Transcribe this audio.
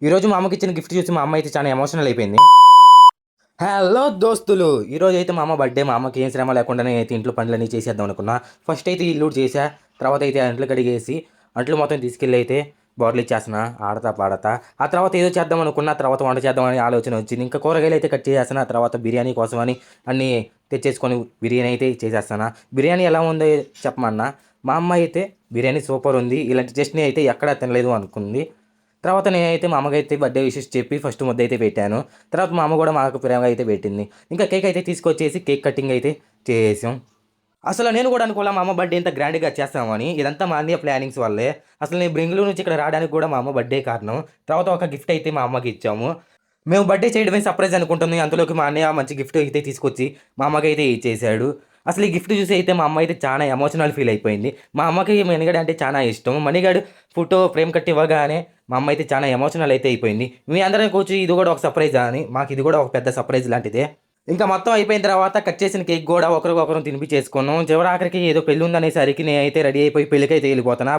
ఈరోజు మా అమ్మకి ఇచ్చిన గిఫ్ట్ చూసి మా అమ్మ అయితే చాలా ఎమోషనల్ అయిపోయింది. హలో దోస్తులు, ఈరోజు అయితే మా అమ్మ బర్త్డే. మా అమ్మకి ఏం శ్రమ లేకుండానే అయితే ఇంట్లో పనులన్నీ చేసేద్దాం అనుకున్నా. ఫస్ట్ అయితే ఇల్లు చేసా, తర్వాత అయితే అంట్లు కడిగేసి అంట్లు మొత్తం తీసుకెళ్ళి అయితే బాటిల్ ఇచ్చేస్తున్నా ఆడతా పాడతా. ఆ తర్వాత ఏదో చేద్దాం అనుకున్నా, తర్వాత వంట చేద్దామని ఆలోచన వచ్చింది. ఇంకా కూరగాయలు అయితే కట్ చేసేస్తున్నా, తర్వాత బిర్యానీ కోసమని అన్నీ తెచ్చేసుకొని బిర్యానీ అయితే చేసేస్తాను. బిర్యానీ ఎలా ఉందో చెప్పమన్నా. మా అమ్మ అయితే బిర్యానీ సూపర్ ఉంది, ఇలాంటి టేస్ట్ని అయితే ఎక్కడా తినలేదు అనుకుంది. తర్వాత నేనైతే మా అమ్మకైతే బర్త్డే విషెస్ చెప్పి ఫస్ట్ ముద్ద అయితే పెట్టాను. తర్వాత మా అమ్మ కూడా మాకు ప్రేమగా అయితే పెట్టింది. ఇంకా కేక్ అయితే తీసుకొచ్చేసి కేక్ కటింగ్ అయితే చేసాం. అసలు నేను కూడా అనుకోలే మా అమ్మ బర్త్డే ఇంత గ్రాండ్గా చేస్తామని. ఇదంతా మా అన్నయ్య ప్లానింగ్స్ వల్లే. అసలు నేను బెంగళూరు నుంచి ఇక్కడ రావడానికి కూడా మా అమ్మ బర్త్డే కారణం. తర్వాత ఒక గిఫ్ట్ అయితే మా అమ్మకి ఇచ్చాము. మేము బర్త్డే చేయడమే సర్ప్రైజ్ అనుకుంటుంది. అంతలోకి మా అన్నయ్య మంచి గిఫ్ట్ అయితే తీసుకొచ్చి మా అమ్మకైతే ఇచ్చేసాడు. అసలు ఈ గిఫ్ట్ చూసి అయితే మా అమ్మ అయితే చాలా ఎమోషనల్ ఫీల్ అయిపోయింది. మా అమ్మకి మణిగాడు అంటే చాలా ఇష్టం. మణిగాడు ఫోటో ఫ్రేమ్ కట్టి ఇవ్వగానే మా అమ్మ అయితే చాలా ఎమోషనల్ అయితే అయిపోయింది. మీ అందరం కూర్చొని ఇది కూడా ఒక సర్ప్రైజ్ అని, మాకు ఇది కూడా ఒక పెద్ద సర్ప్రైజ్ లాంటిదే. ఇంకా మొత్తం అయిపోయిన తర్వాత కట్ చేసిన కేక్ కూడా ఒకరికొకరు తినిపించేసుకున్నాం. చివరి ఆఖరికి ఏదో పెళ్ళి ఉందనేసరికి నేనైతే రెడీ అయిపోయి పెళ్ళికైతే వెళ్ళిపోతున్నా.